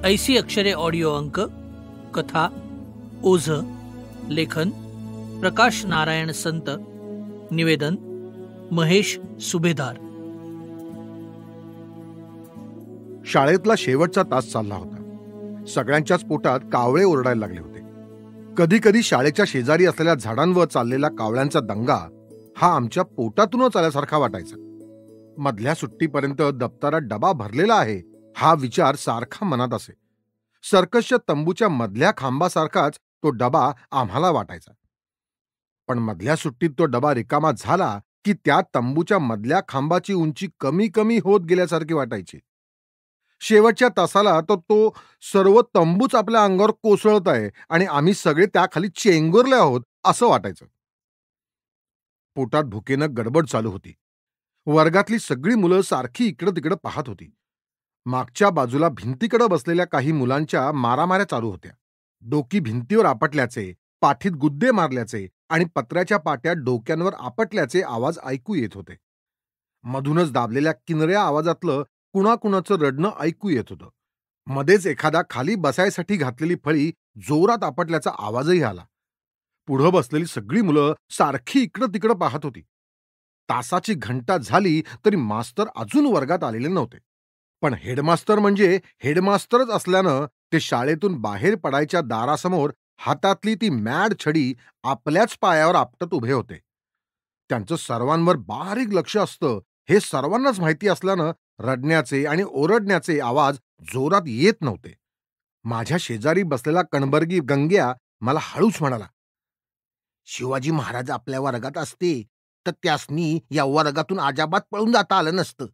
ऐसी अक्षरे ऑडिओ अंक. कथा ओझ. लेखन प्रकाश नारायण संत. निवेदन महेश सुभेदार. शाळेतला शेवटचा तास चालला होता. सगळ्यांच्याच पोटात कावळे ओरडायला लागले होते. कधी कधी शाळेच्या शेजारी असलेल्या झाडांवर चाललेला कावळ्यांचा दंगा हा आमच्या पोटातूनच आल्यासारखा वाटायचा. मधल्या सुट्टीपर्यंत दप्तरात डबा भरलेला आहे हा विचार सारखा मनात असे. सर्कसच्या तंबूच्या मधल्या खांबासारखाच तो डबा आम्हाला वाटायचा. पण मधल्या सुट्टीत तो डबा रिकामा झाला की त्या तंबूच्या मधल्या खांबाची उंची कमी कमी होत गेल्यासारखी वाटायची. शेवटच्या तासाला तर तो सर्व तंबूच आपल्या अंगावर कोसळत आहे आणि आम्ही सगळे त्याखाली चेंगरले आहोत असं वाटायचं. पोटात भुकेनं गडबड चालू होती. वर्गातली सगळी मुलं सारखी इकडं तिकडं पाहत होती. मागच्या बाजूला भिंतीकडे बसलेल्या काही मुलांच्या मारामाऱ्या चालू होत्या. डोकी भिंतीवर आपटल्याचे, पाठीत गुद्दे मारल्याचे आणि पत्र्याच्या पाट्या डोक्यांवर आपटल्याचे आवाज ऐकू येत होते. मधूनच दाबलेल्या किनऱ्या आवाजातलं कुणाकुणाचं रडणं ऐकू येत होतं. मध्येच एखादा खाली बसायसाठी घातलेली फळी जोरात आपटल्याचा आवाजही आला. पुढं बसलेली सगळी मुलं सारखी इकडं तिकडं पाहत होती. तासाची घंटा झाली तरी मास्तर अजून वर्गात आलेले नव्हते. पण हेडमास्तर म्हणजे हेडमास्तरच असल्यानं ते शाळेतून बाहेर पडायच्या दारासमोर हातातली ती मॅड छडी आपल्याच पायावर आपटत उभे होते. त्यांचं सर्वांवर बारीक लक्ष असतं हे सर्वांनाच माहिती असल्यानं रडण्याचे आणि ओरडण्याचे आवाज जोरात येत नव्हते. माझ्या शेजारी बसलेला कणबर्गी गंग्या मला हळूच म्हणाला, शिवाजी महाराज आपल्या वर्गात असते तर त्यासनी या वर्गातून अजाबात पळून जाता आलं नसतं.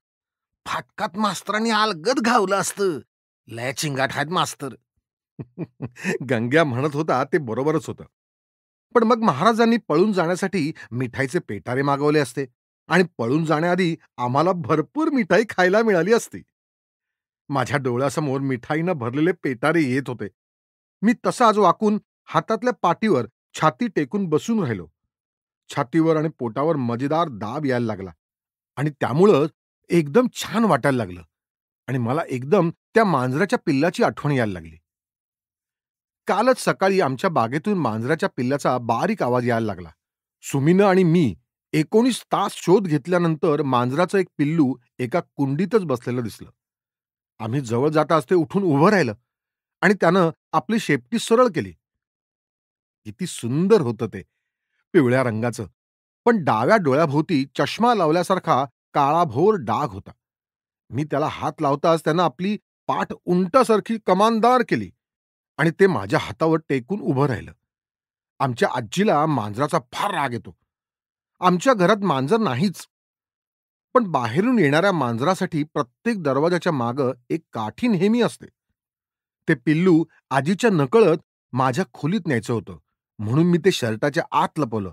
फाटकात मास्तरांनी अलगद घावलं असतं. लय चिंगाट आहेत मास्तर. गंग्या म्हणत होता ते बरोबरच होतं. पण मग महाराजांनी पळून जाण्यासाठी मिठाईचे पेटारे मागवले असते आणि पळून जाण्याआधी आम्हाला भरपूर मिठाई खायला मिळाली असती. माझ्या डोळ्यासमोर मिठाईनं भरलेले पेटारे येत होते. मी तसाच वाकून हातातल्या पाठीवर छाती टेकून बसून राहिलो. छातीवर आणि पोटावर मजेदार दाब यायला लागला आणि त्यामुळं एकदम छान वाटायला लागलं आणि मला एकदम त्या मांजराच्या पिल्लाची आठवण यायला लागली. कालच सकाळी आमच्या बागेतून मांजराच्या पिल्लाचा बारीक आवाज यायला लागला. सुमीनं आणि मी 19 तास शोध घेतल्यानंतर मांजराचं एक पिल्लू एका कुंडीतच बसलेलं दिसलं. आम्ही जवळ जाताच ते उठून उभं राहिलं आणि त्यानं आपली शेपटी सरळ केली. किती सुंदर होतं ते, पिवळ्या रंगाचं, पण डाव्या डोळ्याभोवती चष्मा लावल्यासारखा काळाभोर डाग होता. मी त्याला हात लावताच त्यानं आपली पाठ उंटासारखी कमानदार केली आणि ते माझ्या हातावर टेकून उभं राहिलं. आमच्या आजीला मांजराचा फार राग येतो. आमच्या घरात मांजर नाहीच, पण बाहेरून येणाऱ्या मांजरासाठी प्रत्येक दरवाजाच्या मागं एक काठी नेहमी असते. ते पिल्लू आजीच्या नकळत माझ्या खोलीत न्यायचं होतं म्हणून मी ते शर्टाच्या आत लपवलं.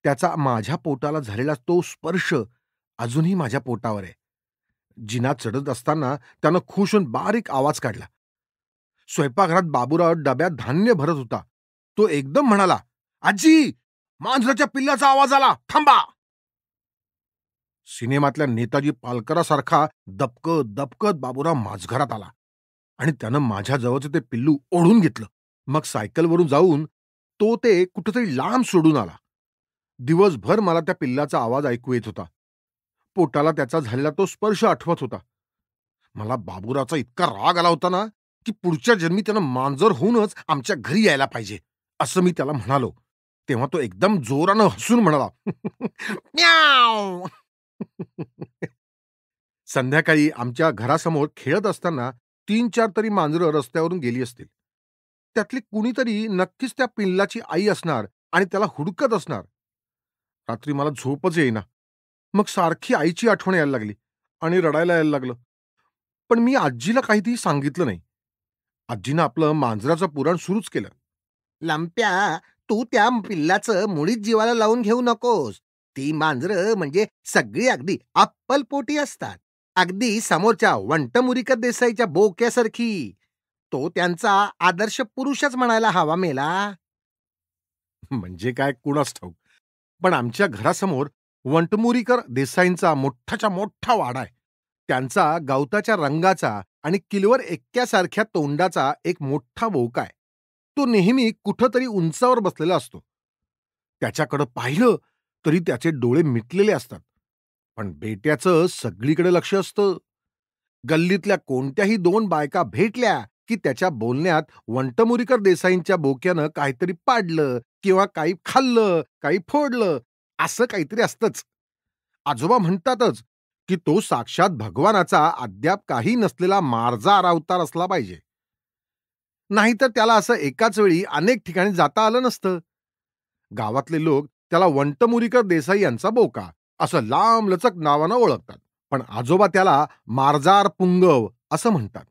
त्याचा माझ्या पोटाला झालेला तो स्पर्श अजूनही माझ्या पोटावर आहे. जिना चढत असताना त्यानं खुश होऊन बारीक आवाज काढला. स्वयंपाकघरात बाबूराव डब्यात धान्य भरत होता. तो एकदम म्हणाला, आजी, मांजराच्या पिल्लाचा आवाज आला, थांबा. सिनेमातल्या नेताजी पालकरासारखा दबकत दबकत बाबूराव माझघरात आला आणि त्यानं माझ्या जवळचं ते पिल्लू ओढून घेतलं. मग सायकलवरून जाऊन तो ते कुठेतरी लांब सोडून आला. दिवसभर मला त्या पिल्लाचा आवाज ऐकू येत होता. पोटाला त्याचा झालेला तो स्पर्श आठवत होता. मला बाबूरावचा इतका राग आला होता ना की पुढच्या जन्मी त्यानं मांजर होऊनच आमच्या घरी यायला पाहिजे असं मी त्याला म्हणालो. तेव्हा तो एकदम जोरानं हसून म्हणाला, म्याव. संध्याकाळी आमच्या घरासमोर खेळत असताना 3-4 तरी मांजरं रस्त्यावरून गेली असतील. त्यातली कुणीतरी नक्कीच त्या पिल्लाची आई असणार आणि त्याला हुडकत असणार. रात्री मला झोपच येईना. मग सारखी आईची आठवण यायला लागली आणि रडायला यायला लागलं. पण मी आजीला काहीतरी सांगितलं नाही. आजीनं आपलं मांजराचं पुराण सुरूच केलं. लंप्या, तू त्या पिल्लाचं मुळीच जीवाला लावून घेऊ नकोस. ती मांजरं म्हणजे सगळी अगदी अप्पलपोटी असतात. अगदी समोरच्या वंटमुरीकर देसाईच्या बोक्यासारखी. तो त्यांचा आदर्श पुरुषच म्हणायला हवा मेला. म्हणजे काय कुणास ठाऊक, पण आमच्या घरासमोर वंटमुरीकर देसाईंचा मोठाच्या मोठा वाडा आहे. त्यांचा गवताच्या रंगाचा आणि किलवर एक्क्यासारख्या तोंडाचा एक मोठा बोका आहे. तो नेहमी कुठंतरी उंचावर बसलेला असतो. त्याच्याकडं पाहिलं तरी त्याचे डोळे मिटलेले असतात. पण बेट्याचं सगळीकडे लक्ष असतं. गल्लीतल्या कोणत्याही दोन बायका भेटल्या की त्याच्या बोलण्यात वंटमुरीकर देसाईंच्या बोक्यानं काहीतरी पाडलं किंवा काही खाल्लं, काही फोडलं, असं काहीतरी असतंच. आजोबा म्हणतातच की तो साक्षात भगवानाचा अद्याप काही नसलेला मार्जार अवतार असला पाहिजे. नाहीतर त्याला असं एकाच वेळी अनेक ठिकाणी जाता आलं नसतं. गावातले लोक त्याला वंटमुरीकर देसाई यांचा बोका असं लांबलचक नावानं ओळखतात. पण आजोबा त्याला मार्जार पुंगव असं म्हणतात.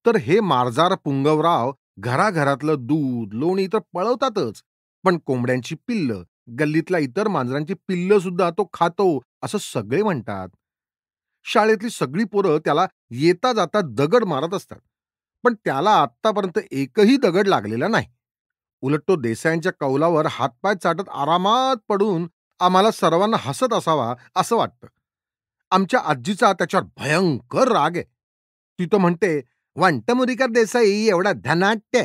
तर हे मार्जार पुंगवराव घराघरातलं दूध, लोणी तर पळवतातच, पण कोंबड्यांची पिल्लं, गल्लीतल्या इतर मांजरांची पिल्लं सुद्धा तो खातो असं सगळे म्हणतात. शाळेतली सगळी पोरं त्याला येता जाता दगड मारत असतात. पण त्याला आत्तापर्यंत एकही दगड लागलेला नाही. उलट तो देसाईंच्या कौलावर हातपाय चाटत आरामात पडून आम्हाला सर्वांना हसत असावा असं वाटतं. आमच्या आजीचा त्याच्यावर भयंकर राग आहे. ती तर म्हणते, वंटमुरीकर देसाई एवढा धनाट्य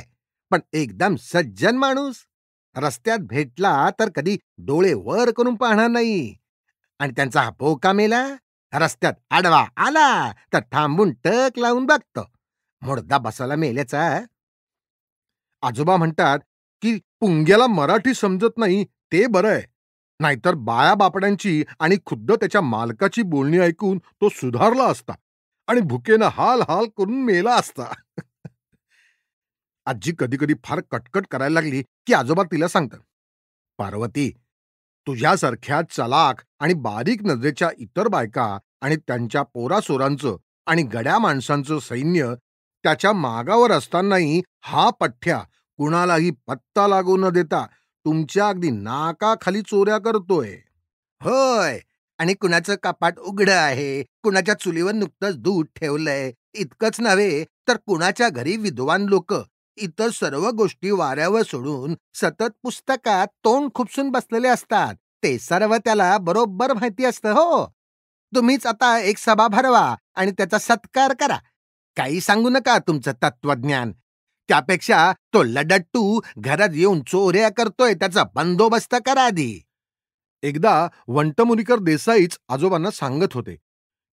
पण एकदम सज्जन माणूस. रस्त्यात भेटला तर कधी डोळे वर करून पाहणार नाही. आणि त्यांचा हा बोका मेला, रस्त्यात आडवा आला तर थांबून टक लावून बघतो. मुर्दा बसायला मेल्याचा. आजोबा म्हणतात की पुंग्याला मराठी समजत नाही ते बरं आहे. नाहीतर बाया बापड्यांची आणि खुद्द त्याच्या मालकाची बोलणी ऐकून तो सुधारला असता आणि भुकेनं हाल हाल करून मेला असता. आजी कधी कधी फार कटकट करायला लागली की आजोबा तिला सांगतात, पार्वती, तुझ्यासारख्या चलाख आणि बारीक नजरेच्या इतर बायका आणि त्यांच्या पोरासोरांचं आणि गड्या माणसांचं सैन्य त्याच्या मागावर असतानाही हा पठ्ठ्या कुणालाही पत्ता लागू न देता तुमच्या अगदी नाकाखाली चोऱ्या करतोय. होय, आणि कुणाचं कपाट उघडं आहे, कुणाच्या चुलीवर नुकतंच दूध ठेवलंय. इतकंच नव्हे तर कुणाच्या घरी विद्वान लोक इतर सर्व गोष्टी वाऱ्यावर सोडून सतत पुस्तकात तोंड खुपसून बसलेले असतात. ते सर्व त्याला बरोबर माहिती असतं. हो, तुम्हीच आता एक सभा भरवा आणि त्याचा सत्कार करा. काही सांगू नका तुमचं तत्वज्ञान. त्यापेक्षा तो लडट्टू घरात येऊन चोऱ्या करतोय त्याचा बंदोबस्त करा आधी. एकदा वंटमुरीकर देसाईच आजोबांना सांगत होते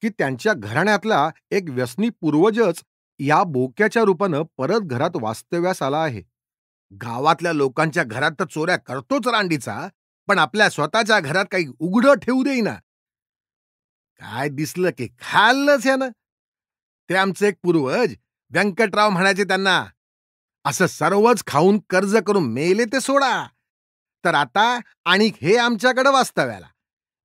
की त्यांच्या घराण्यातला एक व्यसनी पूर्वजच या बोक्याच्या रूपानं परत घरात वास्तव्यास आला आहे. गावातल्या लोकांच्या घरात तर चोऱ्या करतोच रांडीचा, पण आपल्या स्वतःच्या घरात काही उघडं ठेवू देईना. काय दिसलं की खाल्लंच यानं. ते आमचे एक पूर्वज व्यंकटराव म्हणायचे त्यांना, असं सर्वच खाऊन कर्ज करून मेले ते सोडा, तर आता आणि हे आमच्याकडे वास्तव्याला.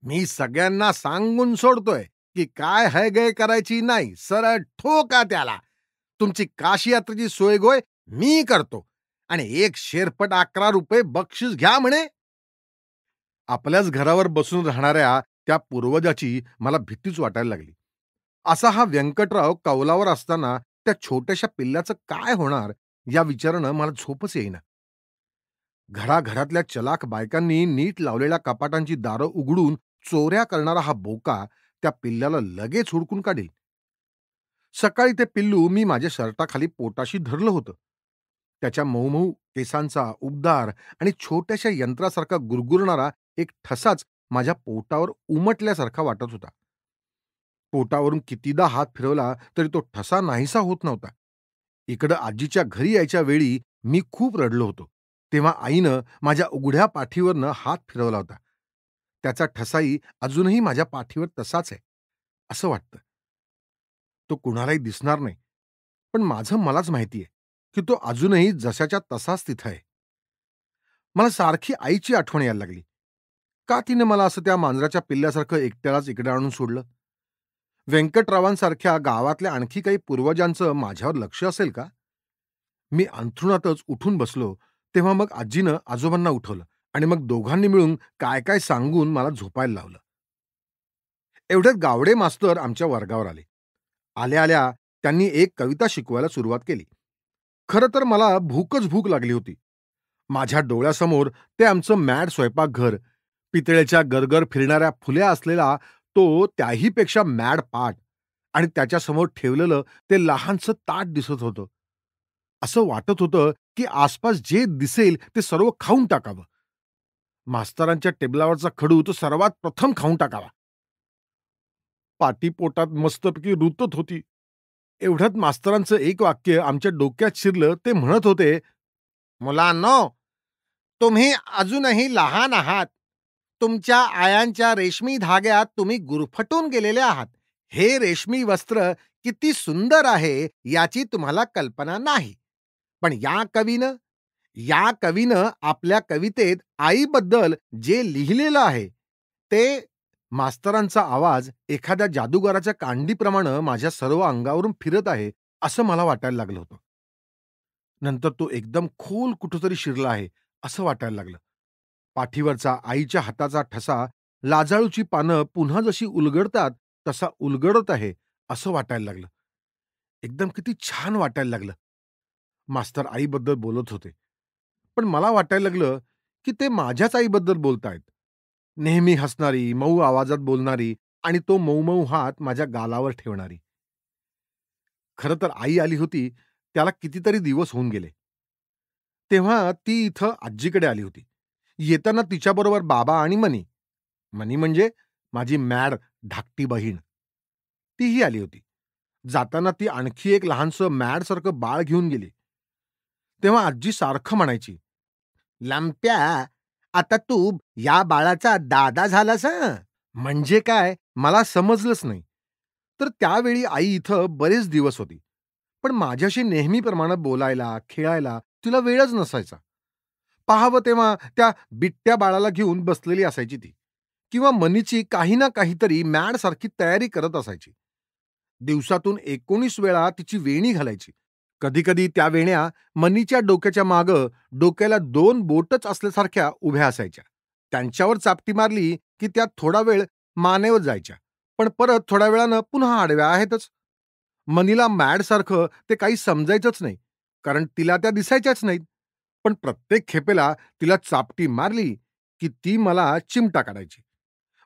मी सगळ्यांना सांगून सोडतोय की काय हयगय करायची नाही, सरळ ठोका त्याला. तुमची काशी यात्रेची सोय गोय मी करतो आणि एक शेरपट 11 रुपये बक्षीस घ्या म्हणे. आपल्याच घरावर बसून राहणाऱ्या त्या पूर्वजाची मला भीतीच वाटायला लागली. असा हा व्यंकटराव कौलावर असताना त्या छोट्याशा पिल्लाचं काय होणार या विचारानं मला झोपच येईना. घराघरातल्या चलाख बायकांनी नीट लावलेल्या कपाटांची दारं उघडून चोऱ्या करणारा हा बोका त्या पिल्ल्याला लगेच हुडकून काढेल. सकाळी ते पिल्लू मी माझ्या शर्टाखाली पोटाशी धरलं होतं. त्याच्या मऊ केसांचा उबदार आणि छोट्याशा यंत्रासारखा गुरगुरणारा एक ठसाच माझ्या पोटावर उमटल्यासारखा वाटत होता. पोटावरून कितीदा हात फिरवला तरी तो ठसा नाहीसा होत नव्हता. इकडं आजीच्या घरी यायच्या वेळी मी खूप रडलो होतो. तेव्हा आईनं माझ्या उघड्या पाठीवरनं हात फिरवला होता. त्याचा ठसाही अजूनही माझ्या पाठीवर तसाच आहे असं वाटतं. तो कुणालाही दिसणार नाही, पण माझं मलाच माहिती आहे की तो अजूनही जशाच्या तसाच तिथं आहे. मला सारखी आईची आठवण यायला लागली. का तिने मला असं त्या मांजराच्या पिल्ल्यासारखं एकट्यालाच इकडे आणून सोडलं? व्यंकटरावांसारख्या गावातल्या आणखी काही पूर्वजांचं माझ्यावर लक्ष असेल का? मी अंथरुणातच उठून बसलो तेव्हा मग आजीनं आजोबांना उठवलं आणि मग दोघांनी मिळून काय काय सांगून मला झोपायला लावलं. एवढ्यात गावडे मास्तर आमच्या वर्गावर आले. आल्या आल्या त्यांनी एक कविता शिकवायला सुरुवात केली. खरं तर मला भूकच भूक लागली होती. माझ्या डोळ्यासमोर ते आमचं मॅड स्वयंपाकघर, पितळेच्या गरगर फिरणाऱ्या फुल्या असलेला तो त्याहीपेक्षा मॅड पाट आणि त्याच्यासमोर ठेवलेलं ते लहानसं ताट दिसत होतं. असं वाटत होतं की आसपास जे दिसेल ते सर्व खाऊन टाकावं. मास्तरांच्या टेबलावरचा खडू तो सर्वात प्रथम खाऊन टाकावा. पाटी पोटात मस्तपैकी रुतत होती. एवढ्यात मास्तरांचं एक वाक्य आमच्या डोक्यात शिरलं. ते म्हणत होते, "मुलांनो, तुम्ही अजूनही लहान आहात. तुमच्या आयांच्या रेशमी धाग्यात तुम्ही गुरफटून गेलेले आहात. हे रेशमी वस्त्र किती सुंदर आहे याची तुम्हाला कल्पना नाही. पण या कवीनं आपल्या कवितेत आईबद्दल जे लिहिलेलं आहे ते." मास्तरांचा आवाज एखाद्या जादूगाराच्या कांडीप्रमाणे माझ्या सर्व अंगावरून फिरत आहे असं मला वाटायला लागलं होतं. नंतर तो एकदम खोल कुठेतरी शिरला आहे असं वाटायला लागलं. पाठीवरचा आईच्या हाताचा ठसा, लाजाळूची पानं पुन्हा जशी उलगडतात तसा उलगडत आहे असं वाटायला लागलं. एकदम किती छान वाटायला लागलं. मास्तर आईबद्दल बोलत होते. पण मला वाटायला लागलं की ते माझ्याच आईबद्दल बोलतायत. नेहमी हसणारी, मऊ आवाजात बोलणारी आणि तो मऊ-मऊ हात माझ्या गालावर ठेवणारी. खरं तर आई आली होती त्याला कितीतरी दिवस होऊन गेले. तेव्हा ती इथं आजीकडे आली होती. येताना तिच्याबरोबर बाबा आणि मनी. मनी म्हणजे माझी मॅड धाकटी बहीण. तीही आली होती. जाताना ती आणखी एक लहानसं मॅडसारखं बाळ घेऊन गेली. तेव्हा आजी सारखं म्हणायची, "लंप्या, आता तू या बाळाचा दादा झालास हं." म्हणजे काय मला समजलंच नाही. तर त्यावेळी आई इथं बरेच दिवस होती. पण माझ्याशी नेहमीप्रमाणे बोलायला, खेळायला तिला वेळच नसायचा. पाहावं तेव्हा त्या बिट्ट्या बाळाला घेऊन बसलेली असायची ती. किंवा मनीची काही ना काहीतरी मॅडसारखी तयारी करत असायची. दिवसातून 19 वेळा तिची वेणी घालायची. कधी-कधी त्या वेण्या मनीच्या डोक्याच्या मागं डोक्याला 2 बोटच असल्यासारख्या उभ्या असायच्या. त्यांच्यावर चापटी मारली की त्या थोडा वेळ मानेवर जायच्या. पण परत थोड्या वेळानं पुन्हा आडव्या आहेतच. मनीला मॅडसारखं ते काही समजायचंच नाही. कारण तिला त्या दिसायच्याच नाहीत. पण प्रत्येक खेपेला तिला चापटी मारली की ती मला चिमटा काढायची.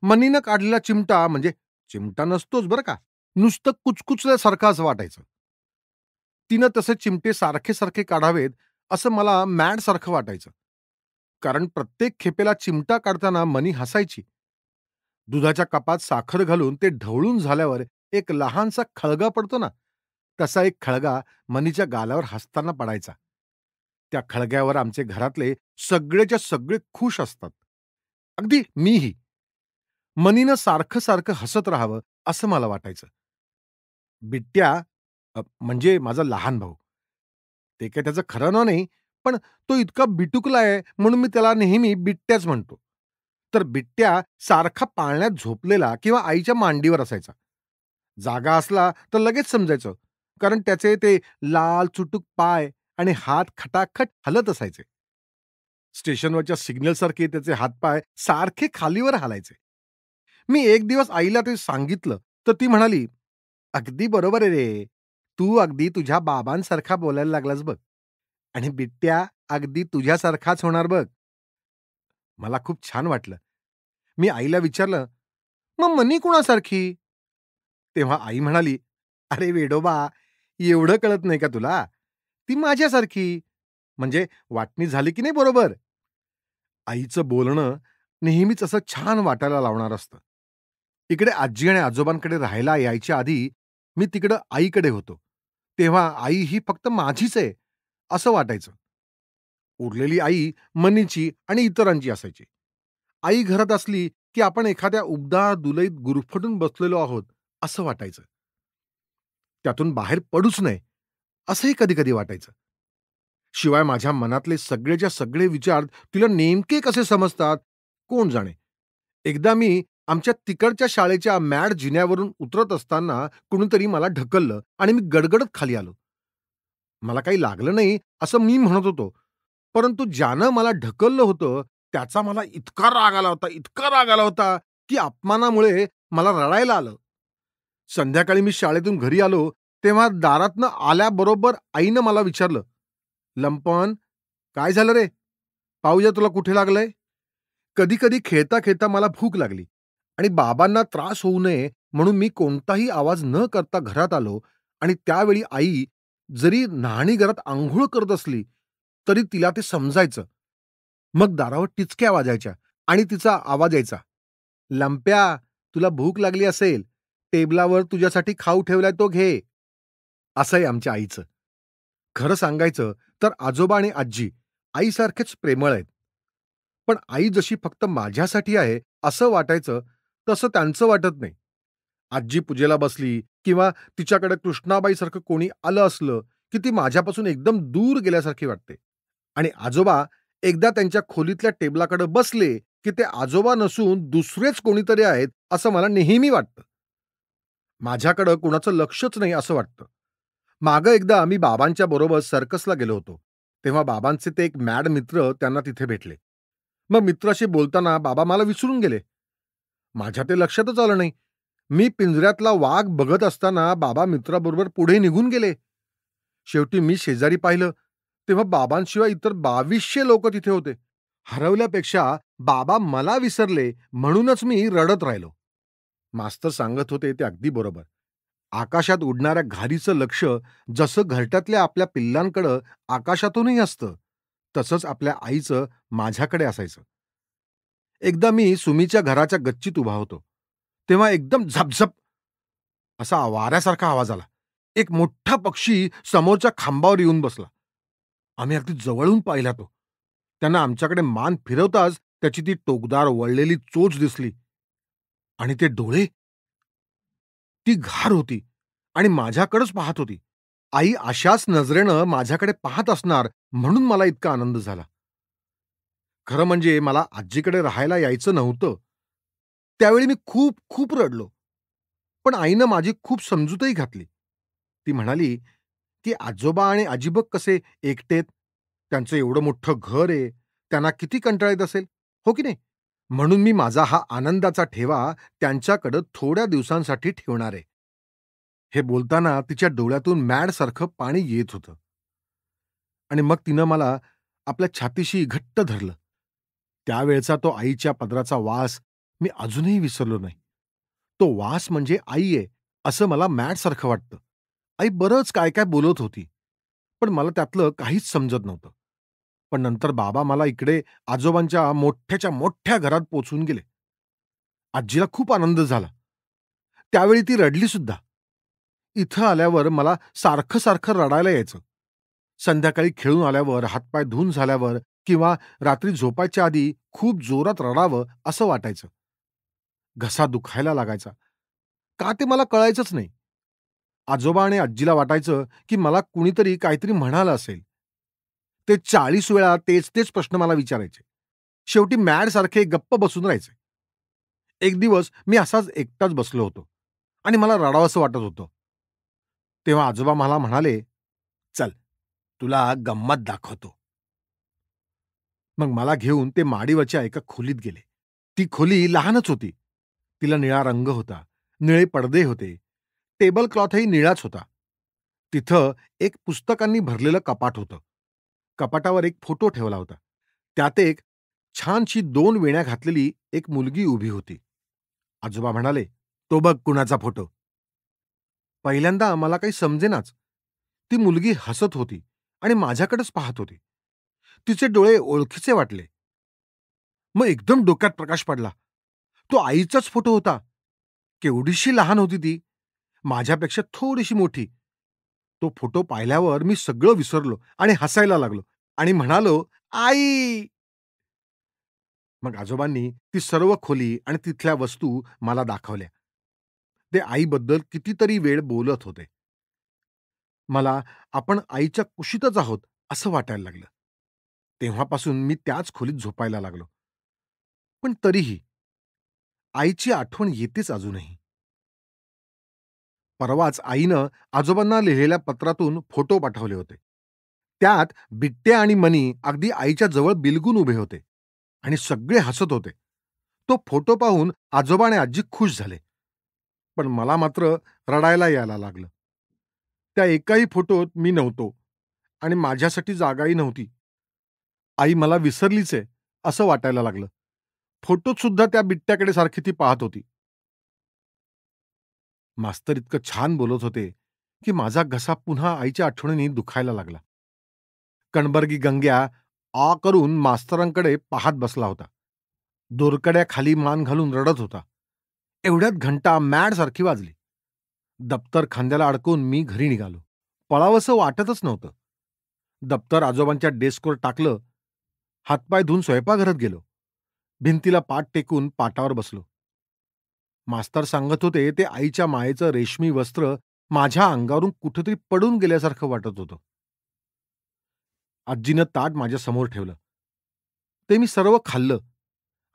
मनीनं काढलेला चिमटा म्हणजे चिमटा नसतोच बरं का. नुसतं कुचकुचल्यासारखं असं वाटायचं. तिनं तसे चिमटे सारखे-सारखे काढावेत असं मला मॅडसारखं वाटायचं. कारण प्रत्येक खेपेला चिमटा काढताना मनी हसायची. दुधाच्या कपात साखर घालून ते ढवळून झाल्यावर एक लहानसा खळगा पडतो ना, तसा एक खळगा मनीच्या गालावर हसताना पडायचा. त्या खळग्यावर आमचे घरातले सगळेच्या सगळे खुश असतात. अगदी मीही. मनीनं सारखं-सारखं हसत राहावं असं मला वाटायचं. बिट्ट्या म्हणजे माझा लहान भाऊ. ते काही त्याचं खरं नाव नाही, पण तो इतका बिटुकला आहे म्हणून मी त्याला नेहमी बिट्ट्याच म्हणतो. तर बिट्ट्या सारखा पाळण्यात झोपलेला किंवा आईच्या मांडीवर असायचा. जागा असला तर लगेच समजायचं, कारण त्याचे ते लाल चुटूक पाय आणि हात खटाखट हलत असायचे. स्टेशनवरच्या सिग्नलसारखे त्याचे हातपाय सारखे खालीवर हालायचे. मी एक दिवस आईला ते सांगितलं, तर ती म्हणाली, "अगदी बरोबर आहे रे. तू अगदी तुझ्या बाबांसारखा बोलायला लागलास बघ आणि बिट्ट्या अगदी तुझ्यासारखाच होणार बघ." मला खूप छान वाटलं. मी आईला विचारलं, "मग मनी कुणासारखी?" तेव्हा आई म्हणाली, "अरे वेडोबा, एवढं कळत नाही का तुला? ती माझ्यासारखी." म्हणजे वाटणी झाली की नाही बरोबर? आईचं बोलणं नेहमीच असं छान वाटायला लावणारं असतं. इकडे आजी आणि आजोबांकडे राहायला यायच्या आधी मी तिकडं आईकडे होतो. तेव्हा आई ही फक्त माझीच आहे, असं वाटायचं. उरलेली आई मनीची आणि इतरांची असायची. आई घरात असली की आपण एखाद्या उबदार दुलईत गुरफटून बसलेलो आहोत, असं वाटायचं. त्यातून बाहेर पडूच नये, असंही कधी-कधी वाटायचं. शिवाय माझ्या मनातले सगळेच्या सगळे विचार तिला नेमके कसे समजतात, कोण जाणे. एकदा मी आमच्या तिकडच्या शाळेच्या मॅड जिन्यावरून उतरत असताना कुणीतरी मला ढकललं आणि मी गडगडत खाली आलो. मला काही लागलं नाही असं मी म्हणत होतो. परंतु ज्यानं मला ढकललं होतं, त्याचा मला इतका राग आला होता, की अपमानामुळे मला रडायला आलं. संध्याकाळी मी शाळेतून घरी आलो, तेव्हा दारातनं आल्याबरोबर आईनं मला विचारलं, "लंपन, काय झालं रे? पाहूया तुला कुठे लागलंय?" कधी-कधी खेळता-खेळता मला भूक लागली आणि बाबांना त्रास होऊ नये म्हणून मी कोणताही आवाज न करता घरात आलो आणि त्यावेळी आई जरी न्हाणीघरात अंघोळ करत असली, तरी तिला ते समजायचं. मग दारावर टिचक्या वाजायच्या आणि तिचा आवाज यायचा, "लंप्या, तुला भूक लागली असेल. टेबलावर तुझ्यासाठी खाऊ ठेवलाय तो घे." असं आहे आमच्या आईचं. खरं सांगायचं तर आजोबा आणि आजी आईसारखेच प्रेमळ आहेत. पण आई जशी फक्त माझ्यासाठी आहे असं वाटायचं, तसं त्यांचं वाटत नाही. आजी पूजेला बसली किंवा तिच्याकडे कृष्णाबाईसारखं कोणी आलं असलं, की ती माझ्यापासून एकदम दूर गेल्यासारखी वाटते. आणि आजोबा एकदा त्यांच्या खोलीतल्या टेबलाकडे बसले, की ते आजोबा नसून दुसरेच कोणीतरी आहेत असं मला नेहमी वाटतं. माझ्याकडं कुणाचं लक्षच नाही असं वाटतं. मागं एकदा आम्ही बाबांच्या बरोबर सर्कसला गेलो होतो. तेव्हा बाबांचे ते एक मॅड मित्र त्यांना तिथे भेटले. मग मित्राशी बोलताना बाबा मला विसरून गेले. माझ्या ते लक्षातच आलं नाही. मी पिंजऱ्यातला वाघ बघत असताना बाबा मित्राबरोबर पुढे निघून गेले. शेवटी मी शेजारी पाहिलं, तेव्हा बाबांशिवाय इतर 2200 लोक तिथे होते. हरवल्यापेक्षा बाबा मला विसरले म्हणूनच मी रडत राहिलो. मास्तर सांगत होते ते अगदी बरोबर. आकाशात उडणाऱ्या घारीचं लक्ष जसं घरट्यातल्या आपल्या पिल्लांकडं आकाशातूनही असतं, तसंच आपल्या आईचं माझ्याकडे असायचं. एकदा मी सुमीच्या घराच्या गच्चीत उभा होतो. तेव्हा एकदम झपझप असा वाऱ्यासारखा आवाज आला. एक मोठा पक्षी समोरच्या खांबावर येऊन बसला. आम्ही अगदी जवळून पाहिला तो. त्यांना आमच्याकडे मान फिरवताच त्याची ती टोकदार वळलेली चोच दिसली आणि ते डोळे, ती घार होती आणि माझ्याकडेच पाहत होती. आई अशाच नजरेनं माझ्याकडे पाहत असणार म्हणून मला इतका आनंद झाला. खरं म्हणजे मला आजीकडे राहायला यायचं नव्हतं. त्यावेळी मी खूप खूप रडलो. पण आईनं माझी खूप समजूतही घातली. ती म्हणाली, की "आजोबा आणि आजी बघ कसे एकटेत. त्यांचं एवढं मोठं घर आहे. त्यांना किती कंटाळा येत असेल, हो की नाही? म्हणून मी माझा हा आनंदाचा ठेवा त्यांच्याकडं थोड्या दिवसांसाठी ठेवणार आहे." हे बोलताना तिच्या डोळ्यातून मॅडसारखं पाणी येत होतं. आणि मग तिनं मला आपल्या छातीशी घट्ट धरलं. त्यावेळचा तो आईच्या पदराचा वास मी अजूनही विसरलो नाही. तो वास म्हणजे आई आहे, असं मला मॅडसारखं वाटतं. आई बरंच काय काय बोलत होती, पण मला त्यातलं काहीच समजत नव्हतं. पण नंतर बाबा मला इकडे आजोबांच्या मोठ्याच्या मोठ्या घरात पोचवून गेले. आजीला खूप आनंद झाला. त्यावेळी ती रडली सुद्धा. इथं आल्यावर मला सारखं सारखं रडायला यायचं. संध्याकाळी खेळून आल्यावर, हातपाय धुवून झाल्यावर किंवा रात्री झोपायच्या आधी खूप जोरात रडावं असं वाटायचं. घसा दुखायला लागायचा. का ते मला कळायचंच नाही. आजोबा आणि आजीला वाटायचं, की मला कुणीतरी काहीतरी म्हणालं असेल. ते 40 वेळा तेच तेच प्रश्न मला विचारायचे. शेवटी मॅडसारखे गप्प बसून राहायचे. एक दिवस मी असाच एकटाच बसलो होतो आणि मला रडावंसं वाटत होतं. तेव्हा आजोबा मला म्हणाले, "चल, तुला गंमत दाखवतो." मग मला घेऊन ते माडीवरच्या एका खोलीत गेले. ती खोली लहानच होती. तिला निळा रंग होता. निळे पडदे होते. टेबल क्लॉथही निळाच होता. तिथं एक पुस्तकांनी भरलेलं कपाट होतं. कपाटावर एक फोटो ठेवला होता. त्यात एक छानशी 2 वेण्या घातलेली एक मुलगी उभी होती. आजोबा म्हणाले, "तो बघ कुणाचा फोटो." पहिल्यांदा मला काही समजेनाच. ती मुलगी हसत होती आणि माझ्याकडेच पाहत होती. तिचे डोळे ओळखीचे वाटले. मग एकदम डोक्यात प्रकाश पडला. तो आईचाच फोटो होता. केवढीशी लहान होती ती. माझ्यापेक्षा थोडीशी मोठी. तो फोटो पाहिल्यावर मी सगळं विसरलो आणि हसायला लागलो आणि म्हणालो, "आई!" मग आजोबांनी ती सर्व खोली आणि तिथल्या वस्तू मला दाखवल्या. ते आईबद्दल कितीतरी वेळ बोलत होते. मला आपण आईच्या कुशीतच आहोत असं वाटायला लागलं. तेव्हापासून मी त्याच खोलीत झोपायला लागलो. पण तरीही आईची आठवण येतेच अजूनही. परवाच आईनं आजोबांना लिहिलेल्या पत्रातून फोटो पाठवले होते. त्यात बिट्ट्या आणि मनी अगदी आईच्या जवळ बिलगून उभे होते आणि सगळे हसत होते. तो फोटो पाहून आजोबा आणि आजी खुश झाले. पण मला मात्र रडायला यायला लागलं. त्या एकाही फोटोत मी नव्हतो आणि माझ्यासाठी जागाही नव्हती. आई मला विसरलीच आहे असं वाटायला लागलं. फोटोत सुद्धा त्या बिट्ट्याकडे सारखी ती पाहत होती. मास्तर इतकं छान बोलत होते की माझा घसा पुन्हा आईच्या आठवणींनी दुखायला लागला. कणबर्गी गंग्या आ करून मास्तरांकडे पाहत बसला होता. दोरकड्या खाली मान घालून रडत होता. एवढ्यात घंटा मॅडसारखी वाजली. दप्तर खांद्याला अडकून मी घरी निघालो. पळावसं वाटतच नव्हतं. दप्तर आजोबांच्या डेस्कवर टाकलं. हातपाय धुवून स्वयंपाकघरात गेलो. भिंतीला पाठ टेकून पाटावर बसलो. मास्तर सांगत होते ते आईच्या मायेचं रेशमी वस्त्र माझ्या अंगावरून कुठेतरी पडून गेल्यासारखं वाटत होतं. आजीनं ताट माझ्या समोर ठेवलं. ते मी सर्व खाल्लं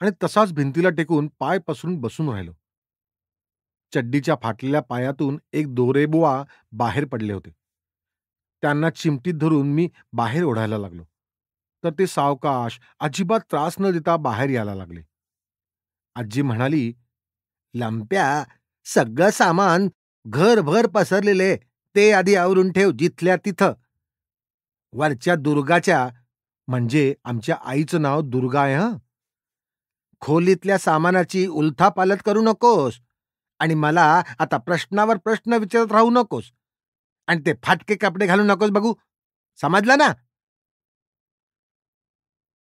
आणि तसाच भिंतीला टेकून पाय पसरून बसून राहिलो. चड्डीच्या फाटलेल्या पायातून एक दोरेबुवा बाहेर पडले होते. त्यांना चिमटीत धरून मी बाहेर ओढायला लागलो. तर ते सावकाश, अजिबात त्रास न देता बाहेर यायला लागले. आजी म्हणाली, "लंप्या, सगळं सामान घरभर पसरलेले ते आधी आवरून ठेव जिथल्या तिथं. वरच्या दुर्गाच्या, म्हणजे आमच्या आईचं नाव दुर्गा आहे हं. खोलीतल्या सामानाची उलथापालथ करू नकोस आणि मला आता प्रश्नावर प्रश्न विचारत राहू नकोस. आणि ते फाटके कपडे घालू नकोस बघू. समजलं ना?"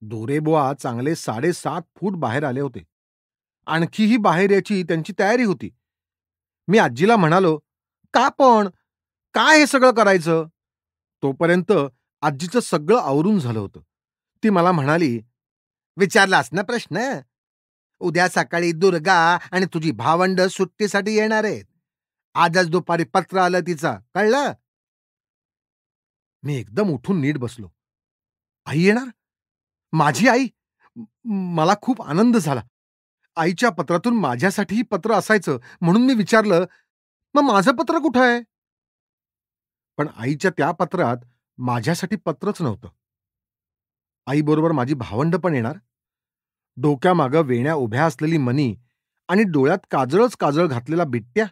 दोरेबुवा चांगले 7.5 फूट बाहेर आले होते. आणखीही बाहेर यायची त्यांची तयारी होती. मी आजीला म्हणालो, "का पण? काय हे सगळं करायचं?" तोपर्यंत आजीचं सगळं आवरून झालं होतं. ती मला म्हणाली, "विचारलास ना प्रश्न? उद्या सकाळी दुर्गा आणि तुझी भावंड सुट्टीसाठी येणार आहेत. आजच दुपारी पत्र आलं तिचं, कळलं?" मी एकदम उठून नीट बसलो. आई येणार? माझी आई? मला खूप आनंद झाला. आईच्या पत्रातून माझ्यासाठीही पत्र असायचं म्हणून मी विचारलं, "मग माझं पत्र कुठं आहे?" पण आईच्या त्या पत्रात माझ्यासाठी पत्रच नव्हतं. आईबरोबर माझी भावंड पण येणार. डोक्यामागं वेण्या उभ्या असलेली मनी आणि डोळ्यात काजळच काजळ घातलेला बिट्ट्या.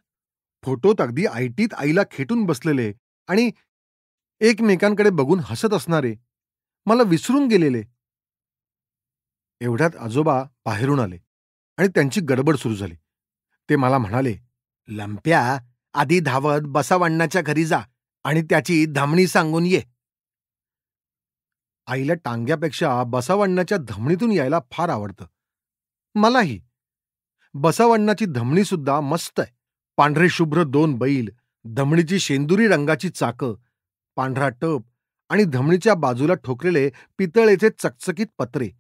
फोटोत अगदी ऐटीत आईला खेटून बसलेले आणि एकमेकांकडे बघून हसत असणारे, मला विसरून गेलेले. एवढ्यात आजोबा बाहेरून आले आणि त्यांची गडबड सुरू झाली. ते मला म्हणाले, "लंप्या, आधी धावत बसवण्णाच्या घरी जा आणि त्याची धमणी सांगून ये." आईला टांग्यापेक्षा बसवण्णाच्या धमणीतून यायला फार आवडतं. मलाही. बसवण्णाची धमणी सुद्धा मस्त आहे. पांढरे शुभ्र 2 बैल, धमणीची शेंदुरी रंगाची चाकं, पांढरा टप आणि धमणीच्या बाजूला ठोकलेले पितळेचे चकचकीत पत्रे.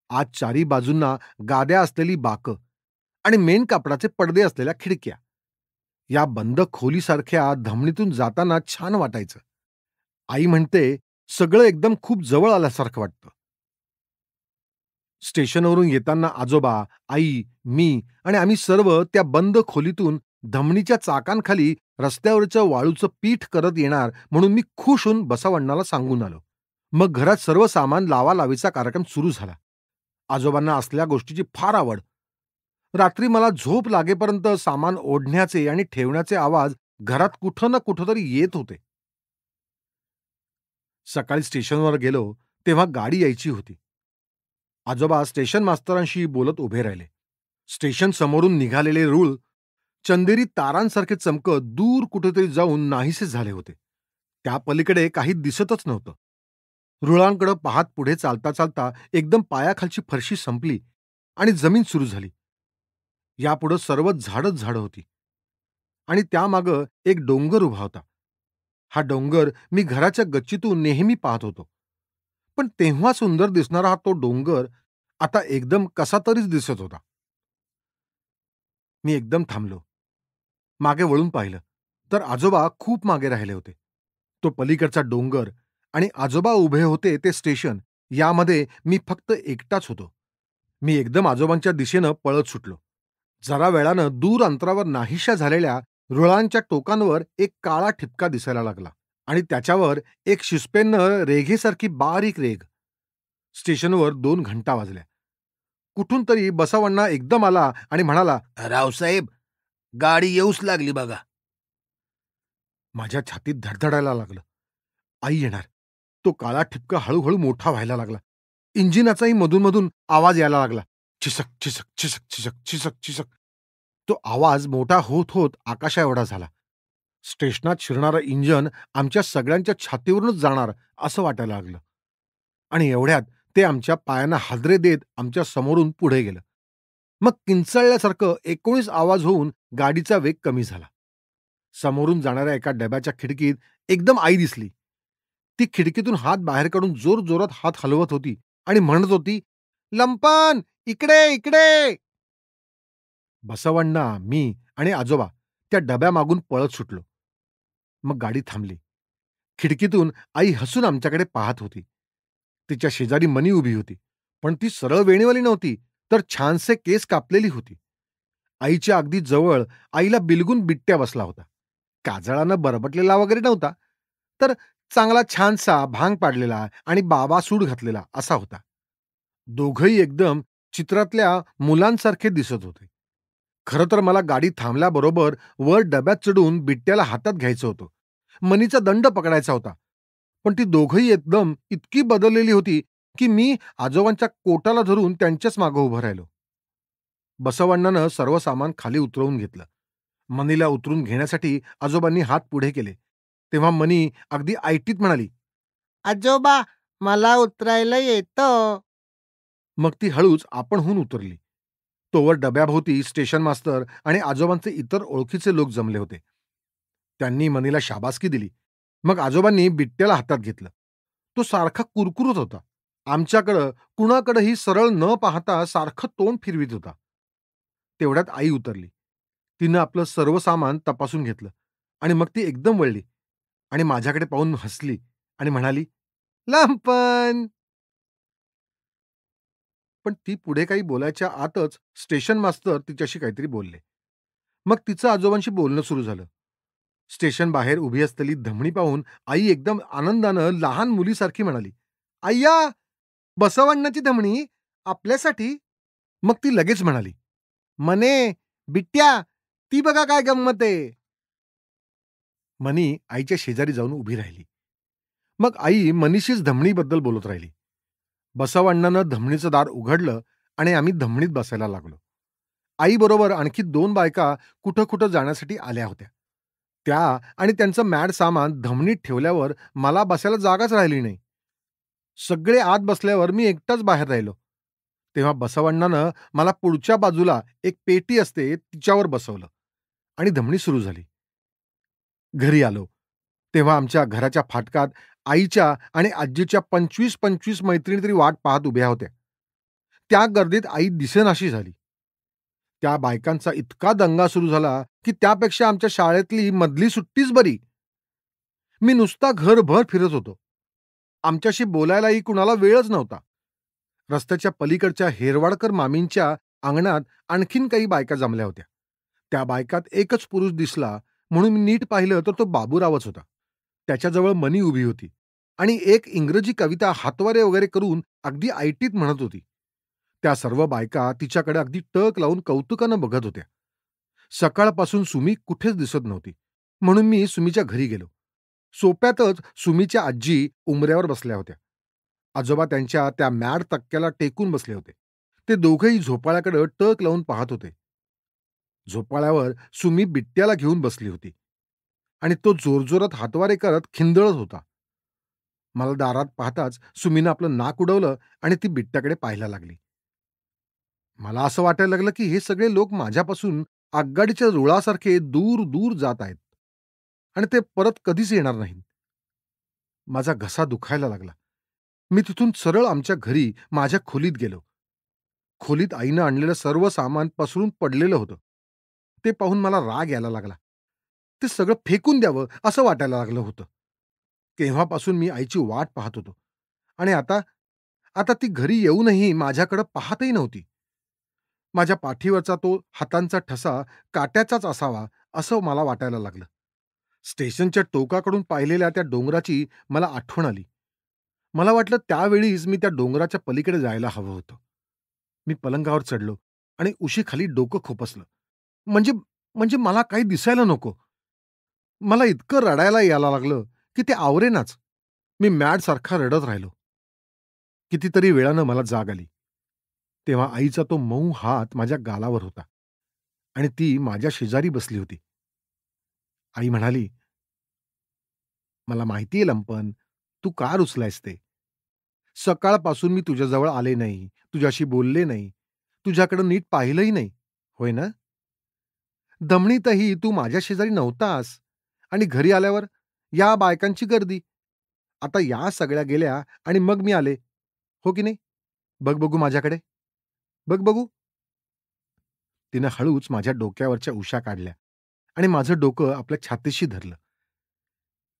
आज चारी बाजूंना गाद्या असलेली बाकं आणि मेन कापडाचे पडदे असलेल्या खिडक्या. या बंद खोलीसारख्या धमनीतून जाताना छान वाटायचं. आई म्हणते, सगळं एकदम खूप जवळ आल्यासारखं वाटतं. स्टेशनवरून येताना आजोबा, आई, मी आणि आम्ही सर्व त्या बंद खोलीतून धमनीच्या चाकांखाली रस्त्यावरचं वाळूचं पीठ करत येणार म्हणून मी खुश होऊन बसवण्णाला सांगून आलो. मग घरात सर्व सामान लावालावीचा कार्यक्रम सुरू झाला. आजोबांना असल्या गोष्टीची फार आवड. रात्री मला झोप लागेपर्यंत सामान ओढण्याचे आणि ठेवण्याचे आवाज घरात कुठं ना कुठंतरी येत होते. सकाळी स्टेशनवर गेलो तेव्हा गाडी यायची होती. आजोबा स्टेशन मास्तरांशी बोलत उभे राहिले. स्टेशन समोरून निघालेले रूळ चंदेरी तारांसारखे चमकत दूर कुठेतरी जाऊन नाहीसे झाले होते. त्या पलीकडे काही दिसतच नव्हतं. रुळांकडे पाहत पुढे चालता चालता एकदम पायाखालची फरशी संपली आणि जमीन सुरू झाली. यापुढं सर्वच झाडच झाडं होती आणि त्यामागं एक डोंगर उभा होता. हा डोंगर मी घराच्या गच्चीतून नेहमी पाहत होतो. पण तेव्हा सुंदर दिसणारा हा तो डोंगर आता एकदम कसा तरीच दिसत होता. मी एकदम थांबलो. मागे वळून पाहिलं तर आजोबा खूप मागे राहिले होते. तो पलीकडचा डोंगर आणि आजोबा उभे होते ते स्टेशन, यामध्ये मी फक्त एकटाच होतो. मी एकदम आजोबांच्या दिशेनं पळत सुटलो. जरा वेळानं दूर अंतरावर नाहीशा झालेल्या रुळांच्या टोकांवर एक काळा ठिपका दिसायला लागला आणि त्याच्यावर एक शिसपेननं रेघेसारखी बारीक रेघ. स्टेशनवर 2 घंटा वाजल्या. कुठून तरी बसवण्णा एकदम आला आणि म्हणाला, "रावसाहेब, गाडी येऊच लागली बघा." माझ्या छातीत धडधडायला लागलं. आई येणार. तो काळा ठिपका हळूहळू मोठा व्हायला लागला. इंजिनाचाही मधून मधून आवाज यायला लागला. छिसक छिसक छिसक छिसक छिसक छिसक. तो आवाज मोठा होत होत आकाशा एवढा झाला. स्टेशनात शिरणारं इंजिन आमच्या सगळ्यांच्या छातीवरूनच जाणार असं वाटायला लागलं. आणि एवढ्यात ते आमच्या पायांना हादरे देत आमच्या समोरून पुढे गेलं. मग किंचाळल्यासारखं 19 आवाज होऊन गाडीचा वेग कमी झाला. समोरून जाणाऱ्या एका डब्याच्या खिडकीत एकदम आई दिसली. ती खिडकीतून हात बाहेर काढून जोरजोरात हात हलवत होती आणि म्हणत होती, "लंपन, इकडे, इकडे!" बसवण्णा, मी आणि आजोबा त्या डब्यामागून पळत सुटलो. मग गाडी थांबली. खिडकीतून आई हसून आमच्याकडे पाहत होती. तिच्या शेजारी मनी उभी होती. पण ती सरळ वेणीवाली नव्हती, तर छानसे केस कापलेली होती. आईच्या अगदी जवळ आईला बिलगून बिट्ट्या बसला होता. काजळानं बरबटलेला वगैरे नव्हता, तर चांगला छानसा भांग पाडलेला आणि बाबा सूट घातलेला असा होता. दोघंही एकदम चित्रातल्या मुलांसारखे दिसत होते. खरं तर मला गाडी थांबल्याबरोबर वर डब्यात चढून बिट्ट्याला हातात घ्यायचं होतं. मनीचा दंड पकडायचा होता. पण ती दोघंही एकदम इतकी बदललेली होती, की मी आजोबांच्या कोटाला धरून त्यांच्याच मागे उभं राहिलो. बसवण्णानं सर्व सामान खाली उतरवून घेतलं. मनीला उतरून घेण्यासाठी आजोबांनी हात पुढे केले. तेव्हा मनी अगदी ऐटीत म्हणाली, "आजोबा, मला उतरायला येतं." मग ती हळूच आपणहून उतरली. तोवर डब्याभोवती स्टेशन मास्तर आणि आजोबांचे इतर ओळखीचे लोक जमले होते. त्यांनी मनीला शाबासकी दिली. मग आजोबांनी बिट्ट्याला हातात घेतलं. तो सारखा कुरकुरत होता. आमच्याकडं कुणाकडेही सरळ न पाहता सारखं तोंड फिरवीत होता. तेवढ्यात आई उतरली. तिनं आपलं सर्व सामान तपासून घेतलं आणि मग ती एकदम वळली आणि माझ्याकडे पाहून हसली आणि म्हणाली, "लंपन." पण ती पुढे काही बोलायच्या आतच स्टेशन मास्तर तिच्याशी काहीतरी बोलले. मग तिचं आजोबांशी बोलणं सुरू झालं. स्टेशन बाहेर उभी असलेली धमणी पाहून आई एकदम आनंदानं लहान मुलीसारखी म्हणाली, "अय्या, बसवण्णाची धमणी आपल्यासाठी." मग ती लगेच म्हणाली, "मने, बिट्ट्या, ती बघा काय गंमत आहे." मनी आईच्या शेजारी जाऊन उभी राहिली. मग आई मनीशीच धमणीबद्दल बोलत राहिली. बसवण्णानं धमणीचं दार उघडलं आणि आम्ही धमणीत बसायला लागलो. आईबरोबर आणखी 2 बायका कुठं कुठं जाण्यासाठी आल्या होत्या. त्या आणि त्यांचं मॅड सामान धमनीत ठेवल्यावर मला बसायला जागाच राहिली नाही. सगळे आत बसल्यावर मी एकटाच बाहेर राहिलो. तेव्हा बसवण्णानं मला पुढच्या बाजूला एक पेटी असते तिच्यावर बसवलं आणि धमनी सुरू झाली. घरी आलो. तेव्हा आमच्या घराच्या फाटकात आईच्या आणि आजीच्या 25-25 मैत्रिणी तरी वाट पाहत उभ्या होत्या. त्या गर्दीत आई दिसेनाशी झाली. त्या बायकांचा इतका दंगा सुरू झाला, की त्यापेक्षा आमच्या शाळेतली मधली सुट्टीच बरी. मी नुसता घरभर फिरत होतो. आमच्याशी बोलायलाही कुणाला वेळच नव्हता. रस्त्याच्या पलीकडच्या हेरवाडकर मामींच्या अंगणात आणखीन काही बायका जमल्या होत्या. त्या बायकात एकच पुरुष दिसला म्हणून मी नीट पाहिलं तर तो बाबूरावच होता. त्याच्याजवळ मनी उभी होती आणि एक इंग्रजी कविता हातवारे वगैरे करून अगदी ऐटीत म्हणत होती. त्या सर्व बायका तिच्याकडे अगदी टक लावून कौतुकानं बघत होत्या. सकाळपासून सुमी कुठेच दिसत नव्हती. म्हणून मी सुमीच्या घरी गेलो. सोप्यातच सुमीच्या आजी उंबऱ्यावर बसल्या होत्या. आजोबा त्यांच्या त्या मॅड तक्क्याला टेकून बसले होते. ते दोघेही झोपाळ्याकडे टक लावून पाहत होते. झोपाळ्यावर सुमी बिट्ट्याला घेऊन बसली होती आणि तो जोरजोरात हातवारे करत खिंदळत होता. मला दारात पाहताच सुमीनं आपलं नाक उडवलं आणि ती बिट्ट्याकडे पाहायला लागली. मला असं वाटायला लागलं की हे सगळे लोक माझ्यापासून आगगाडीच्या रुळासारखे दूर दूर जात आहेत आणि ते परत कधीच येणार नाहीत. माझा घसा दुखायला लागला. मी तिथून सरळ आमच्या घरी माझ्या खोलीत गेलो. खोलीत आईनं आणलेलं सर्व सामान पसरून पडलेलं होतं. ते पाहून मला राग यायला लागला. ते सगळं फेकून द्यावं असं वाटायला लागलं होतं. तेव्हापासून मी आईची वाट पाहत होतो आणि आता आता ती घरी येऊनही माझ्याकडे पाहतही नव्हती. माझ्या पाठीवरचा तो हातांचा ठसा काट्याचाच असावा असं मला वाटायला लागलं. स्टेशनच्या टोकाकडून पाहिलेल्या त्या डोंगराची मला आठवण आली. मला वाटलं त्यावेळीच मी त्या डोंगराच्या पलीकडे जायला हवं होतं. मी पलंगावर चढलो आणि उशीखाली डोकं खुपसलं. म्हणजे म्हणजे मला काही दिसायला नको. मला इतकं रडायला यायला लागलं की ते आवरेनाच. मी मॅडसारखा रडत राहिलो. कितीतरी वेळानं मला जाग आली. तेव्हा आईचा तो मऊ हात माझ्या गालावर होता आणि ती माझ्या शेजारी बसली होती. आई म्हणाली, "मला माहितीये लंपन, तू का रुसलायस ते. सकाळपासून मी तुझ्याजवळ आले नाही, तुझ्याशी बोलले नाही, तुझ्याकडे नीट पाहिलंही नाही. होय ना? दमणीतही तू माझ्या शेजारी नव्हतास आणि घरी आल्यावर या बायकांची गर्दी. आता या सगळ्या गेल्या आणि मग मी आले. हो की नाही? बघ बघू माझ्याकडे. बघ बघू." तिनं हळूच माझ्या डोक्यावरच्या उशा काढल्या आणि माझं डोकं आपल्या छातीशी धरलं.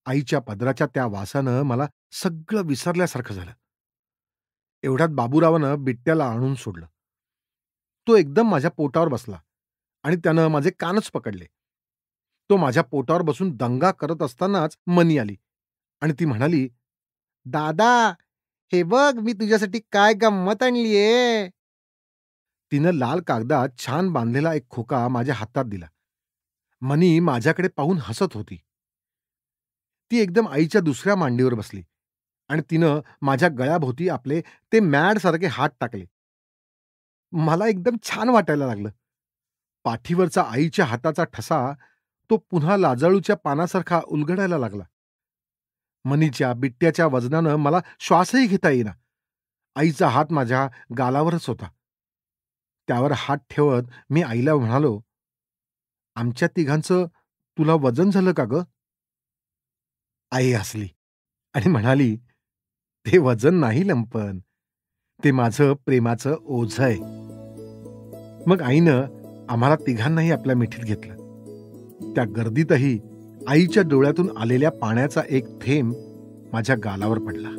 आईच्या पदराच्या त्या वासानं मला सगळं विसरल्यासारखं झालं. एवढ्यात बाबूरावानं बिट्ट्याला आणून सोडलं. तो एकदम माझ्या पोटावर बसला आणि त्यानं माझे कानच पकडले. तो माझ्या पोटावर बसून दंगा करत असतानाच मनी आली आणि ती म्हणाली, "दादा, हे बघ मी तुझ्यासाठी काय गंमत आणलीये." तिनं लाल कागदात छान बांधलेला एक खोका माझ्या हातात दिला. मनी माझ्याकडे पाहून हसत होती. ती एकदम आईच्या दुसऱ्या मांडीवर बसली आणि तिनं माझ्या गळ्याभोवती आपले ते मॅडसारखे हात टाकले. मला एकदम छान वाटायला लागलं. पाठीवरचा आईच्या हाताचा ठसा तो पुन्हा लाजाळूच्या पानासारखा उलगडायला लागला. मनीच्या बिट्ट्याच्या वजनानं मला श्वासही घेता येईना. आईचा हात माझ्या गालावरच होता. त्यावर हात ठेवत मी आईला म्हणालो, "आमच्या तिघांचं तुला वजन झालं का गं?" आई हसली आणि म्हणाली, "ते वजन नाही लंपन, ते माझं प्रेमाचं ओझं आहे." मग आईनं आम्हाला तिघांनाही आपल्या मिठीत घेतलं. त्या गर्दीतही आईच्या डोळ्यातून आलेल्या पाण्याचा एक थेंब माझ्या गालावर पडला.